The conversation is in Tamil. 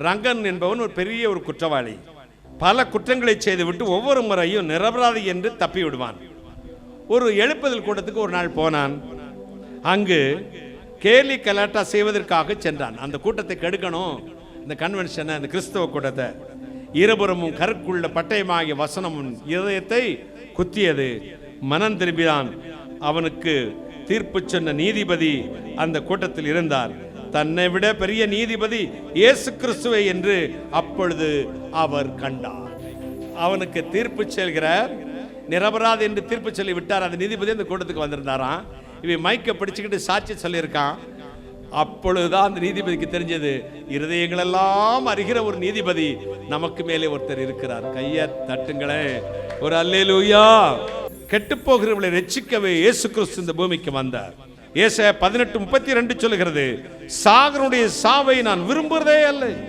ரங்கன் என்பவன் ஒரு பெரிய ஒரு குற்றவாளி. பல குற்றங்களை செய்துவிட்டு ஒவ்வொரு முறையும் நிரபராதி என்று தப்பி விடுவான். ஒரு எழுப்புதல் கூட்டத்துக்கு ஒரு நாள் போனான். அங்கு கேலி கலாட்டா செய்வதற்காக சென்றான். அந்த கூட்டத்தை கெடுக்கணும், இந்த கன்வென்ஷனை, இந்த கிறிஸ்தவ கூட்டத்தை. இருபுறமும் கருக்குள்ள பட்டயமாகிய வசனமும் இதயத்தை குத்தியது. மனம் திரும்பினான். அவனுக்கு தீர்ப்பு சொன்ன நீதிபதி அந்த கூட்டத்தில் இருந்தார். தன்னை விட பெரிய நீதிபதி இயேசு கிறிஸ்துவை என்று அப்பொழுது அவர் கண்டார். அவனுக்கு தீர்ப்பு சொல்கிறார், நிரபராதி என்று தீர்ப்பு சொல்லி விட்டார். அந்த நீதிபதி அந்த கூட்டத்துக்கு வந்திருந்தாராம். இவன் மைக்க பிடிச்சுக்கிட்டு சாட்சி சொல்லியிருக்கான். அப்பொழுதுதான் அந்த நீதிபதிக்கு தெரிஞ்சது, இருதயங்களெல்லாம் அறிகிற ஒரு நீதிபதி நமக்கு மேலே ஒருத்தர் இருக்கிறார். கையை தட்டுங்களேன், ஒரு அல்லேலூயா. கெட்டு போகிறவர்களை ரட்சிக்கவே இயேசு கிறிஸ்து இந்த பூமிக்கு வந்தார். ஏசாயா 18:32 சொல்லுகிறது, சாகருடைய சாவை நான் விரும்புறதே அல்ல.